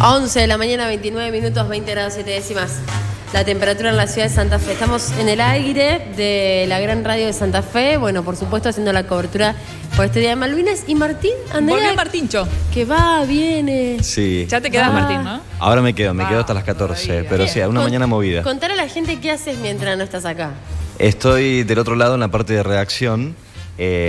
11 de la mañana, 29 minutos, 20 grados 7 décimas. La temperatura en la ciudad de Santa Fe. Estamos en el aire de la gran radio de Santa Fe. Bueno, por supuesto, haciendo la cobertura por este Día de Malvinas. Y Martín, Andrea. Volvió Martíncho. Que va, viene. Sí. Ya te quedas, Martín, ¿no? Ahora me quedo hasta las 14. Todavía. Pero sí, una mañana movida. Contar a la gente qué haces mientras no estás acá. Estoy del otro lado en la parte de redacción,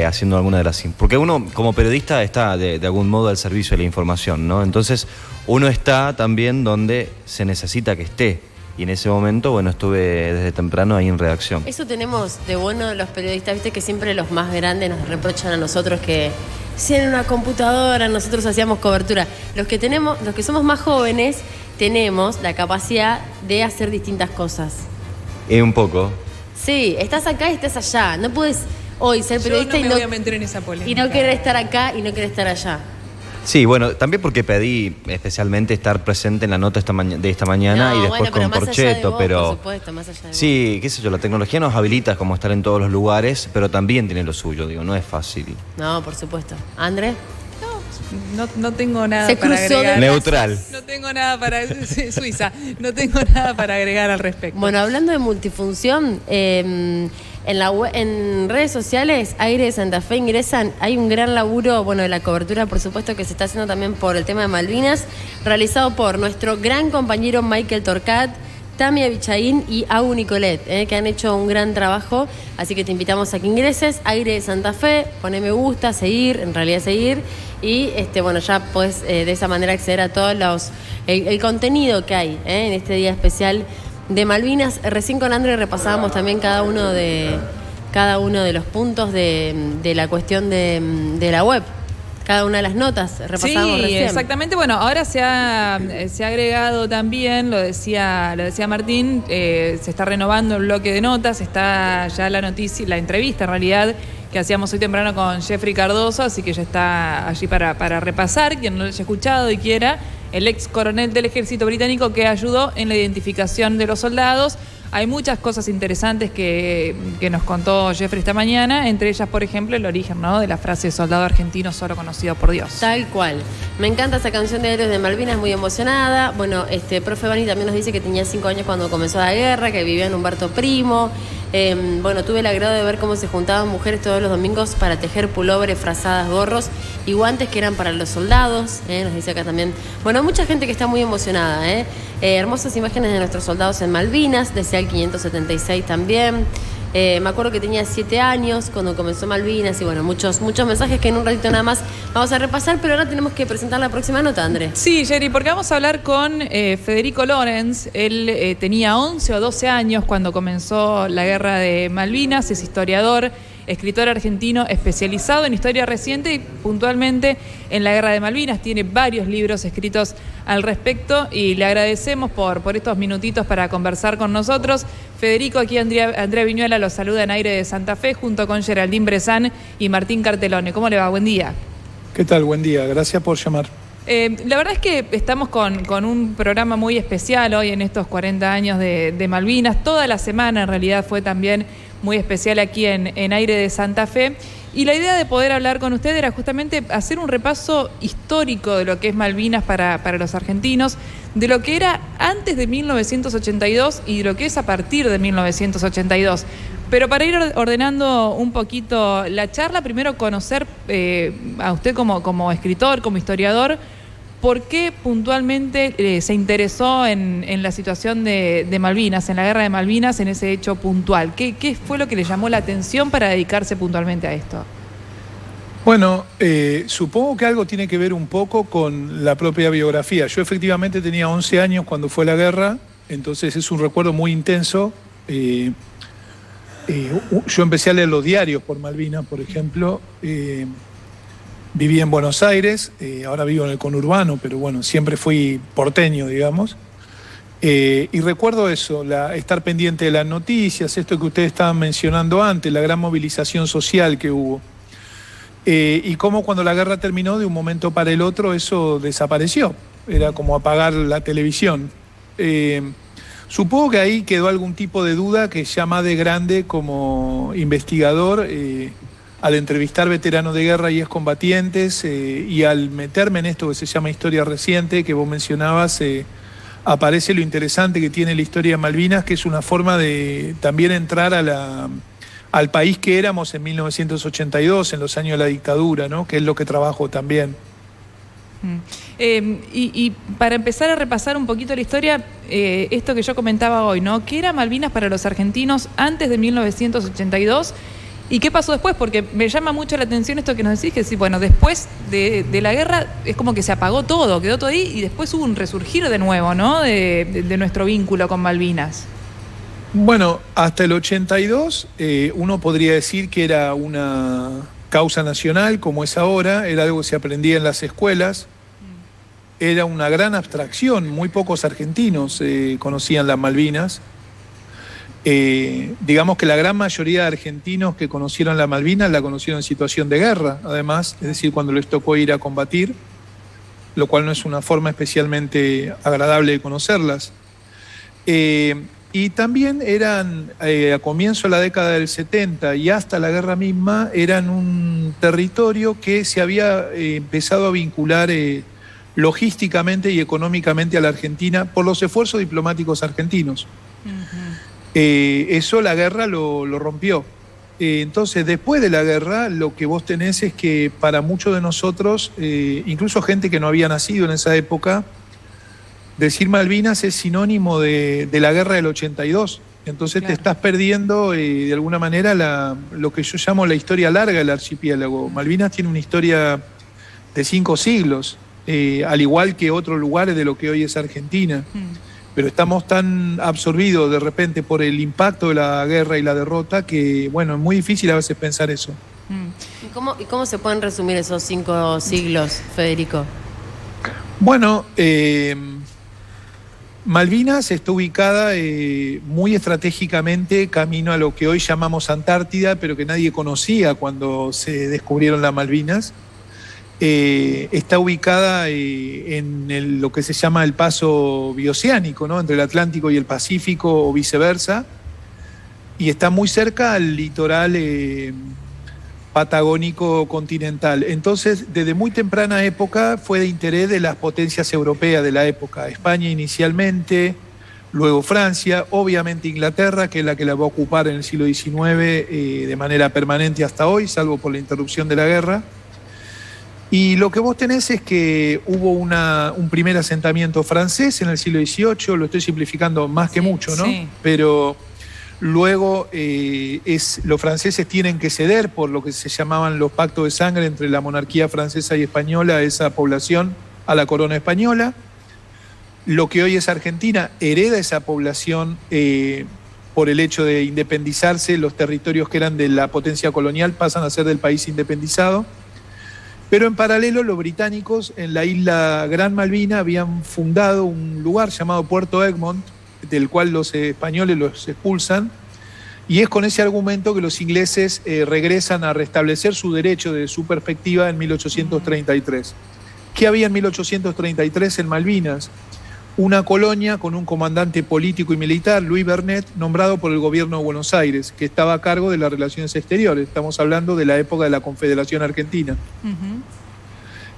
haciendo alguna de las... Porque uno, como periodista, está de algún modo al servicio de la información, ¿no? Entonces, uno está también donde se necesita que esté. Y en ese momento, bueno, estuve desde temprano ahí en redacción. Eso tenemos de bueno los periodistas, viste que siempre los más grandes nos reprochan a nosotros que si en una computadora nosotros hacíamos cobertura. Los que somos más jóvenes, tenemos la capacidad de hacer distintas cosas. Un poco. Sí, estás acá y estás allá. No puedes hoy ser periodista Yo no me voy a meter en esa polémica. y no querer estar acá y no querer estar allá. Sí, bueno, también porque pedí especialmente estar presente en la nota de esta mañana No, y después bueno, pero con más allá de Porcheto, vos, pero... por supuesto, más allá de vos. Sí, qué sé yo, la tecnología nos habilita como estar en todos los lugares, pero también tiene lo suyo, digo, no es fácil. No, por supuesto. ¿André? No tengo nada Se para cruzó agregar. de Neutral. No tengo nada para... Suiza. No tengo nada para agregar al respecto. Bueno, hablando de multifunción, en redes sociales, Aire de Santa Fe ingresan, hay un gran laburo, bueno, de la cobertura, por supuesto, que se está haciendo también por el tema de Malvinas, realizado por nuestro gran compañero Michael Torcat, Tamia Bichaín y Agu Nicolet, que han hecho un gran trabajo, así que te invitamos a que ingreses, Aire de Santa Fe, poné me gusta, seguir, y bueno, ya podés de esa manera acceder a todos el contenido que hay en este día especial de Malvinas. Recién con André repasábamos también cada uno de los puntos de la cuestión de la web. Cada una de las notas repasábamos sí, recién. Exactamente. Bueno, ahora se ha agregado también, lo decía Martín, se está renovando el bloque de notas, está ya la entrevista en realidad que hacíamos hoy temprano con Jeffrey Cardoso, así que ya está allí para repasar, quien no lo haya escuchado y quiera, el ex coronel del ejército británico que ayudó en la identificación de los soldados. Hay muchas cosas interesantes que nos contó Jeffrey esta mañana, entre ellas, por ejemplo, el origen, ¿no?, de la frase soldado argentino solo conocido por Dios. Tal cual. Me encanta esa canción de Héroes de Malvinas, muy emocionada. Bueno, profe Bani también nos dice que tenía 5 años cuando comenzó la guerra, que vivía en Humberto Primo. Bueno, tuve el agrado de ver cómo se juntaban mujeres todos los domingos para tejer pulóveres, frazadas, gorros y guantes que eran para los soldados. Nos dice acá también. Bueno, mucha gente que está muy emocionada. Hermosas imágenes de nuestros soldados en Malvinas, decía el 576 también. Me acuerdo que tenía 7 años cuando comenzó Malvinas y bueno, muchos mensajes que en un ratito nada más vamos a repasar, pero ahora tenemos que presentar la próxima nota, André. Sí, Jerry, porque vamos a hablar con Federico Lorenz. Él tenía 11 o 12 años cuando comenzó la guerra de Malvinas, es historiador, escritor argentino especializado en historia reciente y puntualmente en la guerra de Malvinas. Tiene varios libros escritos al respecto y le agradecemos por estos minutitos para conversar con nosotros. Federico, aquí Andrea Viñuela los saluda en Aire de Santa Fe junto con Geraldine Brezán y Martín Cartelone. ¿Cómo le va? Buen día. ¿Qué tal? Buen día. Gracias por llamar. La verdad es que estamos con un programa muy especial hoy en estos 40 años de Malvinas. Toda la semana en realidad fue también muy especial aquí en Aire de Santa Fe. Y la idea de poder hablar con usted era justamente hacer un repaso histórico de lo que es Malvinas para los argentinos, de lo que era antes de 1982 y de lo que es a partir de 1982. Pero para ir ordenando un poquito la charla, primero conocer a usted como escritor, como historiador, ¿por qué puntualmente se interesó en la situación de Malvinas, en la guerra de Malvinas, en ese hecho puntual? ¿Qué fue lo que le llamó la atención para dedicarse puntualmente a esto? Bueno, supongo que algo tiene que ver un poco con la propia biografía. Yo efectivamente tenía 11 años cuando fue la guerra, entonces es un recuerdo muy intenso. Yo empecé a leer los diarios por Malvinas, por ejemplo. Viví en Buenos Aires, ahora vivo en el conurbano, pero bueno, siempre fui porteño, digamos. Y recuerdo eso, estar pendiente de las noticias, esto que ustedes estaban mencionando antes, la gran movilización social que hubo. Y cómo cuando la guerra terminó, de un momento para el otro, eso desapareció. Era como apagar la televisión. Supongo que ahí quedó algún tipo de duda que ya más de grande como investigador... al entrevistar veteranos de guerra y excombatientes y al meterme en esto que se llama historia reciente, que vos mencionabas, aparece lo interesante que tiene la historia de Malvinas, que es una forma de también entrar al país que éramos en 1982, en los años de la dictadura, ¿no? Que es lo que trabajo también. Y para empezar a repasar un poquito la historia, esto que yo comentaba hoy, ¿no? ¿Qué era Malvinas para los argentinos antes de 1982? ¿Y qué pasó después? Porque me llama mucho la atención esto que nos decís, que sí, bueno, después de la guerra es como que se apagó todo, quedó todo ahí y después hubo un resurgir de nuevo, ¿no? De nuestro vínculo con Malvinas. Bueno, hasta el 82 uno podría decir que era una causa nacional como es ahora, era algo que se aprendía en las escuelas, era una gran abstracción, muy pocos argentinos conocían las Malvinas. Digamos que la gran mayoría de argentinos que conocieron las Malvinas la conocieron en situación de guerra, además, es decir, cuando les tocó ir a combatir, lo cual no es una forma especialmente agradable de conocerlas. Y también eran, a comienzo de la década del 70 y hasta la guerra misma, eran un territorio que se había empezado a vincular logísticamente y económicamente a la Argentina por los esfuerzos diplomáticos argentinos. Eso la guerra lo rompió. Entonces, después de la guerra, lo que vos tenés es que para muchos de nosotros, incluso gente que no había nacido en esa época, decir Malvinas es sinónimo de la guerra del 82. Entonces claro, te estás perdiendo de alguna manera lo que yo llamo la historia larga del archipiélago. Malvinas tiene una historia de 5 siglos, al igual que otros lugares de lo que hoy es Argentina. Pero estamos tan absorbidos de repente por el impacto de la guerra y la derrota que, bueno, es muy difícil a veces pensar eso. ¿Y cómo se pueden resumir esos 5 siglos, Federico? Bueno, Malvinas está ubicada muy estratégicamente camino a lo que hoy llamamos Antártida, pero que nadie conocía cuando se descubrieron las Malvinas. Está ubicada en lo que se llama el paso bioceánico, ¿no? Entre el Atlántico y el Pacífico o viceversa, y está muy cerca al litoral patagónico continental. Entonces, desde muy temprana época fue de interés de las potencias europeas de la época, España inicialmente, luego Francia, obviamente Inglaterra, que es la que la va a ocupar en el siglo XIX de manera permanente hasta hoy, salvo por la interrupción de la guerra. Y lo que vos tenés es que hubo un primer asentamiento francés en el siglo XVIII, lo estoy simplificando más que mucho, ¿no? Sí. Pero luego los franceses tienen que ceder por lo que se llamaban los pactos de sangre entre la monarquía francesa y española, esa población, a la corona española. Lo que hoy es Argentina hereda esa población por el hecho de independizarse, los territorios que eran de la potencia colonial pasan a ser del país independizado. Pero en paralelo, los británicos en la isla Gran Malvina habían fundado un lugar llamado Puerto Egmont, del cual los españoles los expulsan, y es con ese argumento que los ingleses regresan a restablecer su derecho de su perspectiva en 1833. ¿Qué había en 1833 en Malvinas? Una colonia con un comandante político y militar, Louis Bernet, nombrado por el gobierno de Buenos Aires, que estaba a cargo de las relaciones exteriores. Estamos hablando de la época de la Confederación Argentina.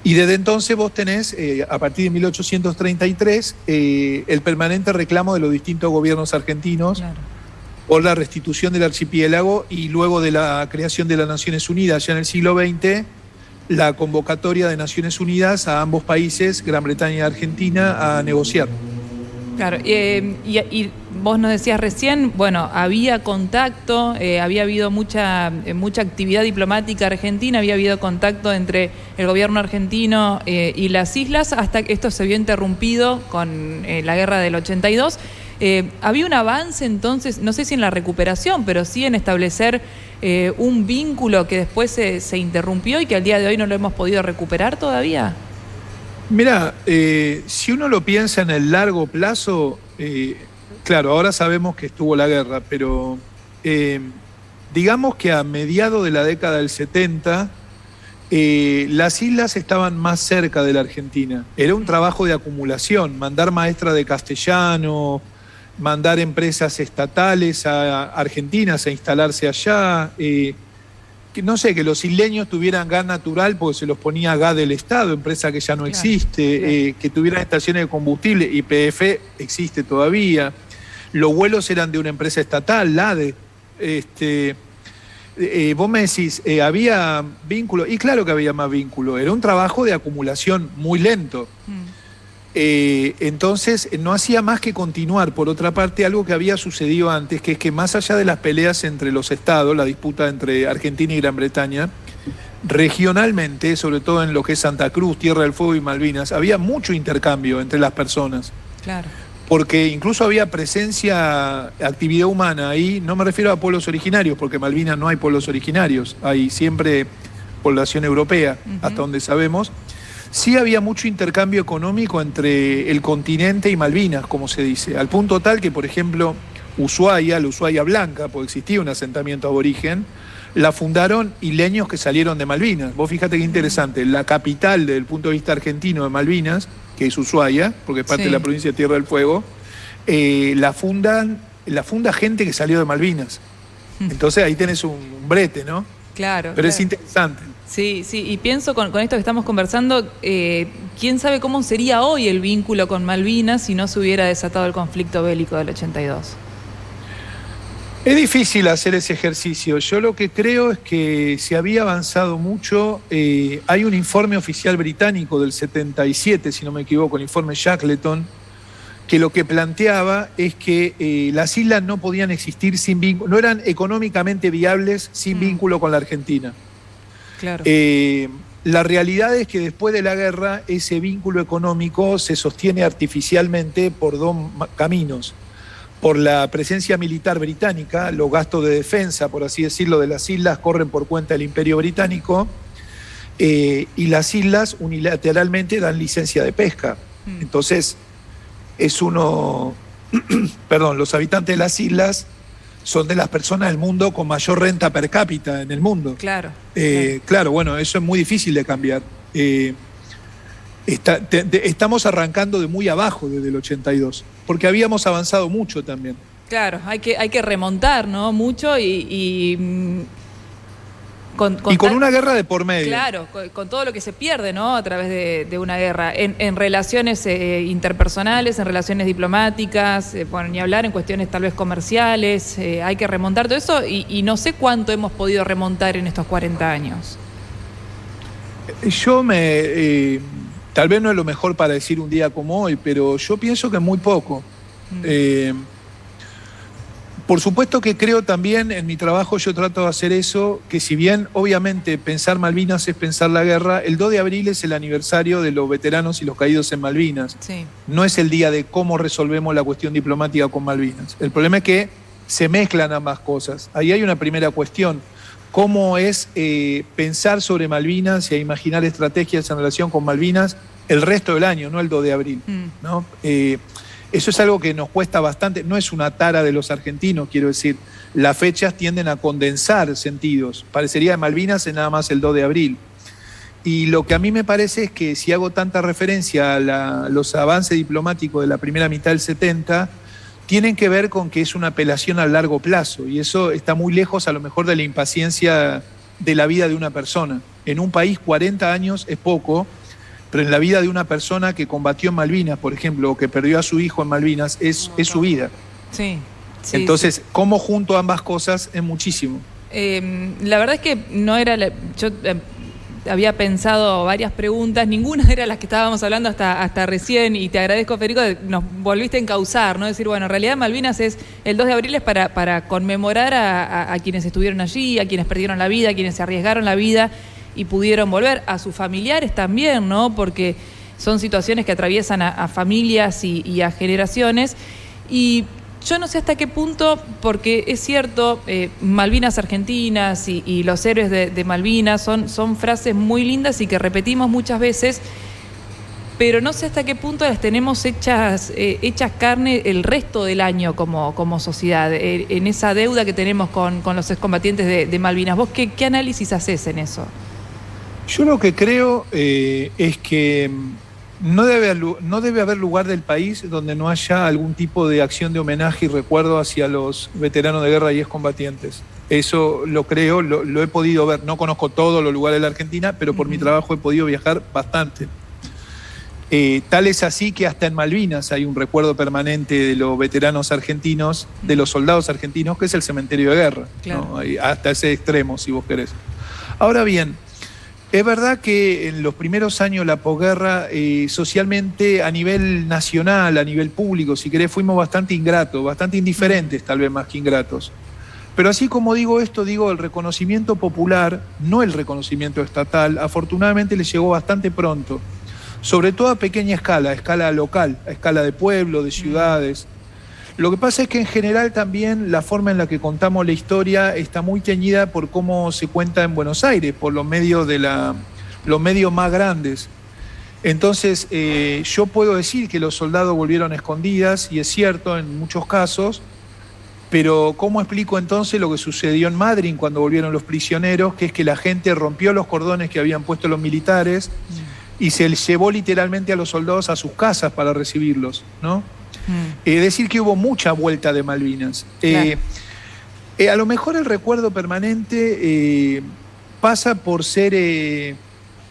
Y desde entonces vos tenés, a partir de 1833, el permanente reclamo de los distintos gobiernos argentinos por la restitución del archipiélago y luego de la creación de las Naciones Unidas ya en el siglo XX, la convocatoria de Naciones Unidas a ambos países, Gran Bretaña y Argentina, a negociar. Claro, y vos nos decías recién, bueno, había contacto, había habido mucha actividad diplomática argentina, había habido contacto entre el gobierno argentino y las islas, hasta que esto se vio interrumpido con la guerra del 82. Había un avance entonces, no sé si en la recuperación, pero sí en establecer un vínculo que después se interrumpió y que al día de hoy no lo hemos podido recuperar todavía. Mirá, si uno lo piensa en el largo plazo, claro, ahora sabemos que estuvo la guerra, pero digamos que a mediados de la década del 70, las islas estaban más cerca de la Argentina. Era un trabajo de acumulación, mandar maestras de castellano, mandar empresas estatales a argentinas a instalarse allá. no sé, que los isleños tuvieran gas natural porque se los ponía gas del Estado, empresa que ya no existe, que tuvieran estaciones de combustible, YPF existe todavía. Los vuelos eran de una empresa estatal, la ADE. Vos me decís, ¿había vínculo? Y claro que había más vínculo, era un trabajo de acumulación muy lento. Entonces no hacía más que continuar, por otra parte, algo que había sucedido antes, que es que más allá de las peleas entre los estados, la disputa entre Argentina y Gran Bretaña, regionalmente, sobre todo en lo que es Santa Cruz, Tierra del Fuego y Malvinas, había mucho intercambio entre las personas. Claro. Porque incluso había presencia, actividad humana ahí, no me refiero a pueblos originarios, porque en Malvinas no hay pueblos originarios, hay siempre población europea, hasta donde sabemos. Sí había mucho intercambio económico entre el continente y Malvinas, como se dice, al punto tal que, por ejemplo, Ushuaia, la Ushuaia Blanca, porque existía un asentamiento aborigen, la fundaron isleños que salieron de Malvinas. Vos fíjate qué interesante, la capital desde el punto de vista argentino de Malvinas, que es Ushuaia, porque es parte de la provincia de Tierra del Fuego, la funda gente que salió de Malvinas. Entonces ahí tenés un brete, ¿no? Claro. Pero es interesante. Sí, y pienso con esto que estamos conversando, quién sabe cómo sería hoy el vínculo con Malvinas si no se hubiera desatado el conflicto bélico del 82. Es difícil hacer ese ejercicio. Yo lo que creo es que se había avanzado mucho. Hay un informe oficial británico del 77, si no me equivoco, el informe Shackleton, que lo que planteaba es que las islas no podían existir sin vínculo, no eran económicamente viables sin vínculo con la Argentina. Claro. La realidad es que después de la guerra ese vínculo económico se sostiene artificialmente por dos caminos. Por la presencia militar británica, los gastos de defensa, por así decirlo, de las islas corren por cuenta del Imperio Británico, y las islas unilateralmente dan licencia de pesca. Entonces, los habitantes de las islas son de las personas del mundo con mayor renta per cápita en el mundo. Claro. Claro, bueno, eso es muy difícil de cambiar. Estamos arrancando de muy abajo desde el 82, porque habíamos avanzado mucho también. Claro, hay que remontar, ¿no? Mucho con una guerra de por medio. Claro, con todo lo que se pierde, ¿no? A través de una guerra, en relaciones interpersonales, en relaciones diplomáticas, bueno, ni hablar en cuestiones tal vez comerciales, hay que remontar todo eso y no sé cuánto hemos podido remontar en estos 40 años. Tal vez no es lo mejor para decir un día como hoy, pero yo pienso que muy poco. Por supuesto que creo también, en mi trabajo yo trato de hacer eso, que si bien obviamente pensar Malvinas es pensar la guerra, el 2 de abril es el aniversario de los veteranos y los caídos en Malvinas. Sí. No es el día de cómo resolvemos la cuestión diplomática con Malvinas. El problema es que se mezclan ambas cosas. Ahí hay una primera cuestión. ¿Cómo es pensar sobre Malvinas y a imaginar estrategias en relación con Malvinas el resto del año, no el 2 de abril? ¿No? Eso es algo que nos cuesta bastante, no es una tara de los argentinos, quiero decir, las fechas tienden a condensar sentidos, parecería de Malvinas es nada más el 2 de abril. Y lo que a mí me parece es que si hago tanta referencia a los avances diplomáticos de la primera mitad del 70, tienen que ver con que es una apelación a largo plazo, y eso está muy lejos a lo mejor de la impaciencia de la vida de una persona. En un país 40 años es poco, pero en la vida de una persona que combatió en Malvinas, por ejemplo, o que perdió a su hijo en Malvinas, es su vida. Sí. Entonces, cómo junto ambas cosas es muchísimo. La verdad es que no era... Yo había pensado varias preguntas, ninguna era las que estábamos hablando hasta recién, y te agradezco, Federico, nos volviste a encauzar, ¿no? Decir, bueno, en realidad Malvinas es el 2 de abril es para conmemorar a quienes estuvieron allí, a quienes perdieron la vida, a quienes se arriesgaron la vida y pudieron volver, a sus familiares también, ¿no? Porque son situaciones que atraviesan a familias y a generaciones. Y yo no sé hasta qué punto, porque es cierto, Malvinas Argentinas y los héroes de Malvinas son frases muy lindas y que repetimos muchas veces, pero no sé hasta qué punto las tenemos hechas carne el resto del año como sociedad, en esa deuda que tenemos con los excombatientes de Malvinas. ¿Vos qué análisis haces en eso? Yo lo que creo es que no debe haber lugar del país donde no haya algún tipo de acción de homenaje y recuerdo hacia los veteranos de guerra y excombatientes. Eso lo creo, lo he podido ver. No conozco todos los lugares de la Argentina, pero por mi trabajo he podido viajar bastante. Tal es así que hasta en Malvinas hay un recuerdo permanente de los veteranos argentinos, de los soldados argentinos, que es el cementerio de guerra. Claro. ¿no? Hasta ese extremo, si vos querés. Ahora bien, es verdad que en los primeros años de la posguerra, socialmente, a nivel nacional, a nivel público, si querés, fuimos bastante ingratos, bastante indiferentes, tal vez más que ingratos. Pero así como digo esto, digo, el reconocimiento popular, no el reconocimiento estatal, afortunadamente le llegó bastante pronto. Sobre todo a pequeña escala, a escala local, a escala de pueblo, de ciudades. Lo que pasa es que en general también la forma en la que contamos la historia está muy teñida por cómo se cuenta en Buenos Aires, por los medios los medios más grandes. Entonces, yo puedo decir que los soldados volvieron a escondidas, y es cierto en muchos casos, pero ¿cómo explico entonces lo que sucedió en Madryn cuando volvieron los prisioneros? Que es que la gente rompió los cordones que habían puesto los militares y se llevó literalmente a los soldados a sus casas para recibirlos, ¿no? Es decir, que hubo mucha vuelta de Malvinas. Claro. A lo mejor el recuerdo permanente pasa por ser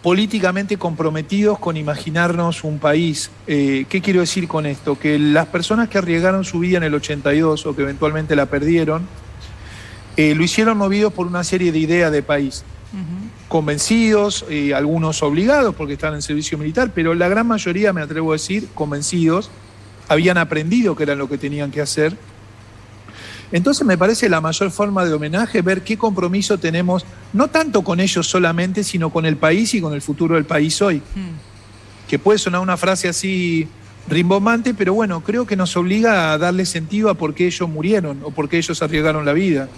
políticamente comprometidos con imaginarnos un país. ¿Qué quiero decir con esto? Que las personas que arriesgaron su vida en el 82 o que eventualmente la perdieron, lo hicieron movidos por una serie de ideas de país. Convencidos, algunos obligados porque estaban en servicio militar, pero la gran mayoría, me atrevo a decir, convencidos, habían aprendido que era lo que tenían que hacer. Entonces me parece la mayor forma de homenaje ver qué compromiso tenemos, no tanto con ellos solamente, sino con el país y con el futuro del país hoy. Que puede sonar una frase así rimbombante, pero bueno, creo que nos obliga a darle sentido a por qué ellos murieron o por qué ellos arriesgaron la vida.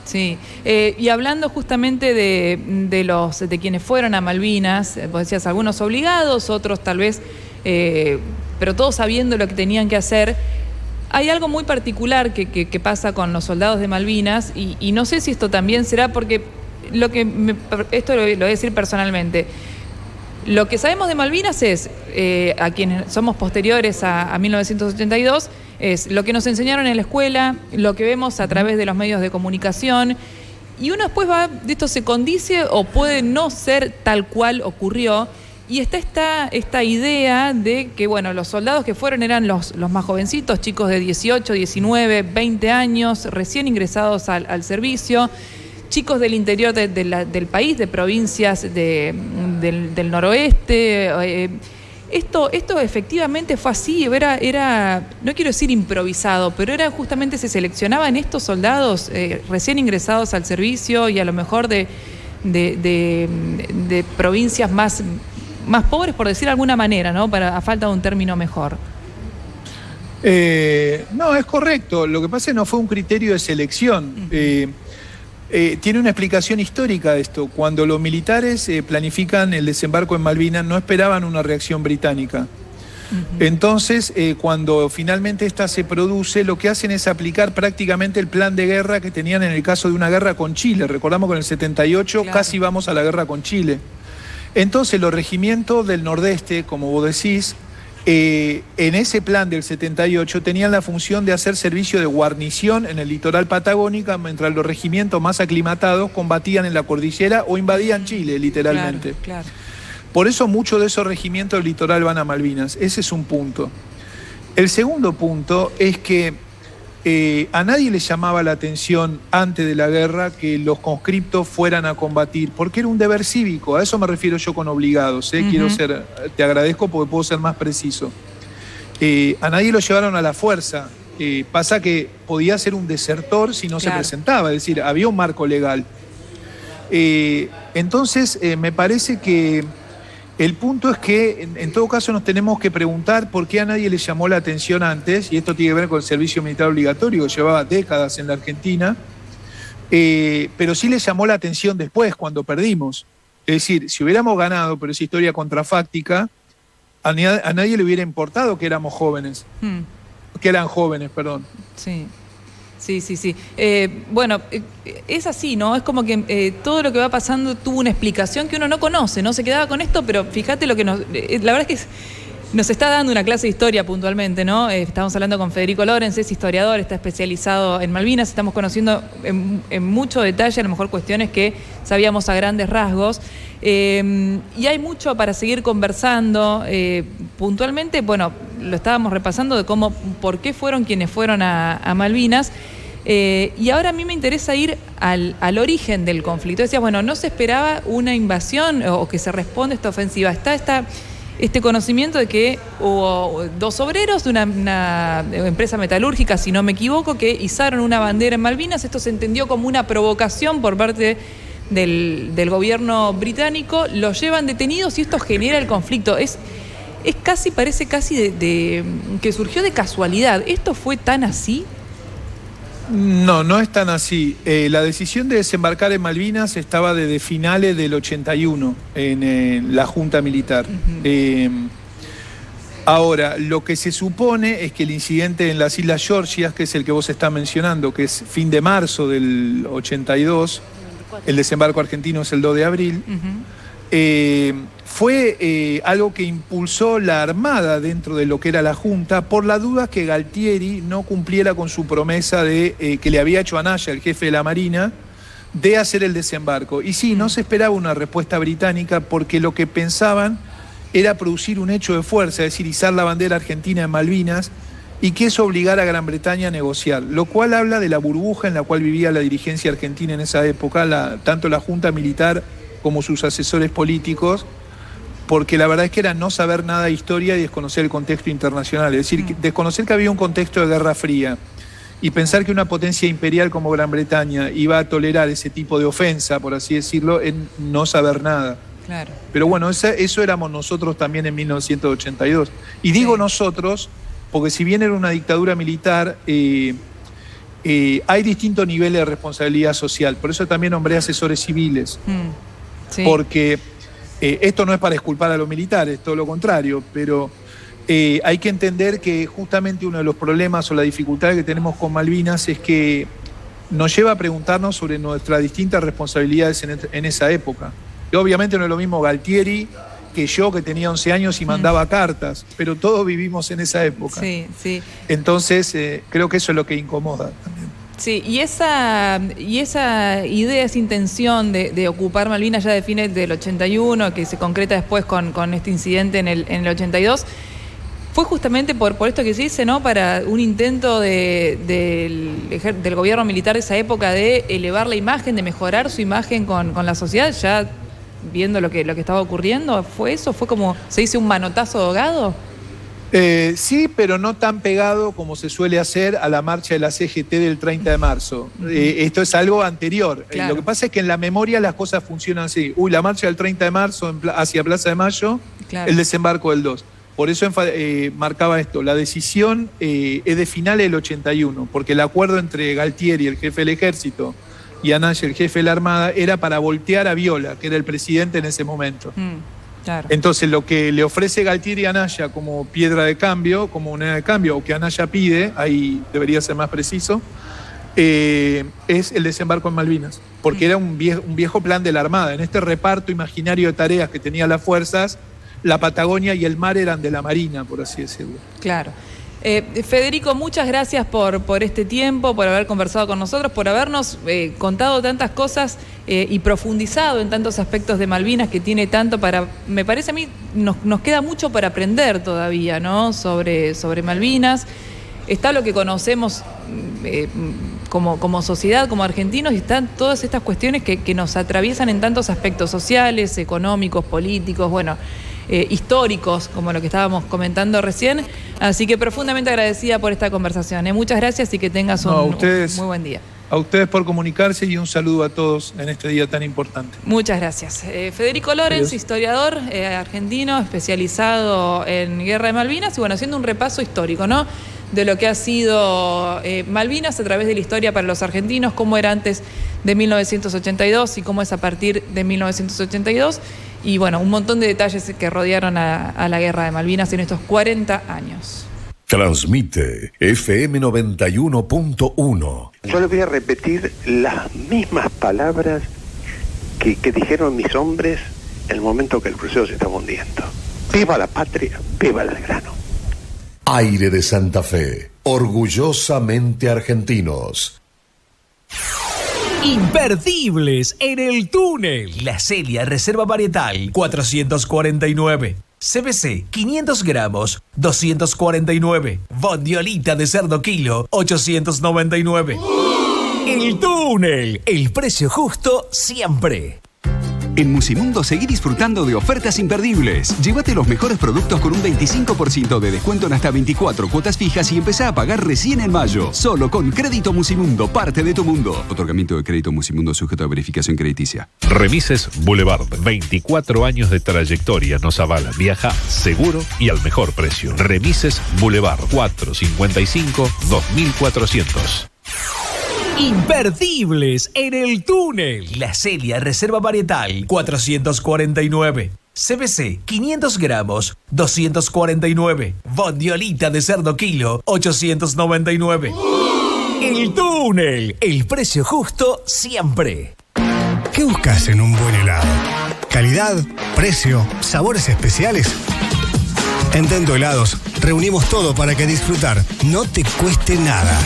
Sí, y hablando justamente de quienes fueron a Malvinas, vos decías, algunos obligados, otros tal vez, pero todos sabiendo lo que tenían que hacer. Hay algo muy particular que pasa con los soldados de Malvinas, y no sé si esto también será porque, esto lo voy a decir personalmente, lo que sabemos de Malvinas es, a quienes somos posteriores a 1982, es lo que nos enseñaron en la escuela, lo que vemos a través de los medios de comunicación, y uno después de esto se condice o puede no ser tal cual ocurrió, y está esta idea de que, bueno, los soldados que fueron eran los más jovencitos, chicos de 18, 19, 20 años, recién ingresados al servicio, chicos del interior del país, de provincias del noroeste. Esto efectivamente fue así, era, no quiero decir improvisado, pero era justamente, se seleccionaban estos soldados recién ingresados al servicio y a lo mejor de provincias más pobres, por decir de alguna manera, ¿no? A falta de un término mejor. No, es correcto. Lo que pasa es que no fue un criterio de selección. Tiene una explicación histórica esto. Cuando los militares planifican el desembarco en Malvinas, no esperaban una reacción británica. Entonces, cuando finalmente esta se produce, lo que hacen es aplicar prácticamente el plan de guerra que tenían en el caso de una guerra con Chile. Recordamos que en el 78 claro, casi vamos a la guerra con Chile. Entonces, los regimientos del Nordeste, como vos decís, en ese plan del 78 tenían la función de hacer servicio de guarnición en el litoral patagónico, mientras los regimientos más aclimatados combatían en la cordillera o invadían Chile, literalmente. Claro, claro. Por eso muchos de esos regimientos del litoral van a Malvinas. Ese es un punto. El segundo punto es que a nadie le llamaba la atención antes de la guerra que los conscriptos fueran a combatir, porque era un deber cívico. A eso me refiero yo con obligados. Te agradezco porque puedo ser más preciso. A nadie lo llevaron a la fuerza. Pasa que podía ser un desertor si no se presentaba, es decir, había un marco legal. Entonces, me parece que el punto es que, en todo caso, nos tenemos que preguntar por qué a nadie le llamó la atención antes, y esto tiene que ver con el servicio militar obligatorio, que llevaba décadas en la Argentina, pero sí le llamó la atención después, cuando perdimos. Es decir, si hubiéramos ganado, pero es historia contrafáctica, a nadie le hubiera importado que éramos jóvenes. Que eran jóvenes, perdón. Sí. Sí. Bueno, es así, ¿no? Es como que todo lo que va pasando tuvo una explicación que uno no conoce, ¿no? Se quedaba con esto, pero fíjate lo que nos... la verdad es que Nos está dando una clase de historia puntualmente, ¿no? Estamos hablando con Federico Lorenz, es historiador, está especializado en Malvinas, estamos conociendo en mucho detalle, a lo mejor cuestiones que sabíamos a grandes rasgos. Y hay mucho para seguir conversando. Puntualmente, bueno, lo estábamos repasando de por qué fueron quienes fueron a Malvinas. Y ahora a mí me interesa ir al origen del conflicto. Decías, bueno, no se esperaba una invasión o que se responda a esta ofensiva. Está este conocimiento de que hubo dos obreros de una empresa metalúrgica, si no me equivoco, que izaron una bandera en Malvinas. Esto se entendió como una provocación por parte del gobierno británico. Los llevan detenidos y esto genera el conflicto. Parece casi que surgió de casualidad. ¿Esto fue tan así? No, no es tan así. La decisión de desembarcar en Malvinas estaba desde finales del 81 en la Junta Militar. Ahora, lo que se supone es que el incidente en las Islas Georgias, que es el que vos estás mencionando, que es fin de marzo del 82, el desembarco argentino es el 2 de abril, fue algo que impulsó la Armada dentro de lo que era la Junta por la duda que Galtieri no cumpliera con su promesa que le había hecho a Anaya, el jefe de la Marina, de hacer el desembarco. Y sí, no se esperaba una respuesta británica porque lo que pensaban era producir un hecho de fuerza, es decir, izar la bandera argentina en Malvinas y que eso obligara a Gran Bretaña a negociar, lo cual habla de la burbuja en la cual vivía la dirigencia argentina en esa época, tanto la Junta Militar como sus asesores políticos, porque la verdad es que era no saber nada de historia y desconocer el contexto internacional, es decir, desconocer que había un contexto de Guerra Fría y pensar que una potencia imperial como Gran Bretaña iba a tolerar ese tipo de ofensa, por así decirlo, en no saber nada. Claro. Pero bueno, eso éramos nosotros también en 1982. Y digo nosotros, porque si bien era una dictadura militar, hay distintos niveles de responsabilidad social. Por eso también nombré asesores civiles. Sí. Porque esto no es para exculpar a los militares, todo lo contrario, pero hay que entender que justamente uno de los problemas o la dificultad que tenemos con Malvinas es que nos lleva a preguntarnos sobre nuestras distintas responsabilidades en esa época. Y obviamente no es lo mismo Galtieri que yo, que tenía 11 años y mandaba cartas, pero todos vivimos en esa época. Sí, sí. Entonces, creo que eso es lo que incomoda también. Sí, y esa idea, esa intención de ocupar Malvinas ya de fines del 81, que se concreta después con este incidente en el 82, fue justamente por esto que se dice, ¿no? Para un intento del gobierno militar de esa época de elevar la imagen, de mejorar su imagen con la sociedad, ya viendo lo que estaba ocurriendo. ¿Fue eso? ¿Fue como se dice un manotazo ahogado? Sí, pero no tan pegado como se suele hacer a la marcha de la CGT del 30 de marzo. Esto es algo anterior. Claro. Lo que pasa es que en la memoria las cosas funcionan así. La marcha del 30 de marzo hacia Plaza de Mayo, claro. El desembarco del 2. Por eso marcaba esto. La decisión es de finales del 81, porque el acuerdo entre Galtieri, el jefe del ejército, y Anaya, el jefe de la Armada, era para voltear a Viola, que era el presidente en ese momento. Claro. Entonces lo que le ofrece Galtieri a Anaya como piedra de cambio, como moneda de cambio, o que Anaya pide, ahí debería ser más preciso, es el desembarco en Malvinas, porque era un viejo plan de la Armada. En este reparto imaginario de tareas que tenían las fuerzas, la Patagonia y el mar eran de la Marina, por así decirlo. Claro. Federico, muchas gracias por este tiempo, por haber conversado con nosotros, por habernos contado tantas cosas y profundizado en tantos aspectos de Malvinas, que tiene tanto me parece a mí, nos queda mucho para aprender todavía, ¿no? Sobre Malvinas. Está lo que conocemos como sociedad, como argentinos, y están todas estas cuestiones que nos atraviesan en tantos aspectos sociales, económicos, políticos, históricos, como lo que estábamos comentando recién. Así que profundamente agradecida por esta conversación. Muchas gracias y que tengas un muy buen día. A ustedes por comunicarse y un saludo a todos en este día tan importante. Muchas gracias. Federico Lorenz, historiador argentino, especializado en Guerra de Malvinas y haciendo un repaso histórico, ¿no? De lo que ha sido Malvinas a través de la historia para los argentinos, cómo era antes de 1982 y cómo es a partir de 1982. Y un montón de detalles que rodearon a la Guerra de Malvinas en estos 40 años. Transmite FM 91.1. Yo le voy a repetir las mismas palabras que dijeron mis hombres en el momento que el crucero se estaba hundiendo. Viva la patria, viva Belgrano. Aire de Santa Fe, orgullosamente argentinos. Imperdibles en el túnel. La Celia Reserva Varietal 449. CBC 500 gramos 249. Bondiolita de cerdo kilo 899. El túnel, el precio justo siempre. En Musimundo seguí disfrutando de ofertas imperdibles. Llévate los mejores productos con un 25% de descuento en hasta 24 cuotas fijas y empezá a pagar recién en mayo. Solo con Crédito Musimundo, parte de tu mundo. Otorgamiento de crédito Musimundo sujeto a verificación crediticia. Remises Boulevard, 24 años de trayectoria nos avala. Viaja seguro y al mejor precio. Remises Boulevard, 455-2400. Imperdibles en el túnel. La Celia Reserva Varietal 449. CBC 500 gramos 249. Bondiolita de cerdo kilo 899. El túnel, el precio justo siempre. ¿Qué buscas en un buen helado? ¿Calidad? ¿Precio? ¿Sabores especiales? En Tento Helados reunimos todo para que disfrutar no te cueste nada.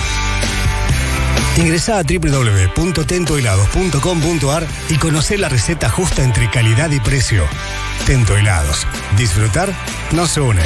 Ingresá a www.tentohelados.com.ar y conocé la receta justa entre calidad y precio. Tento Helados. Disfrutar nos une.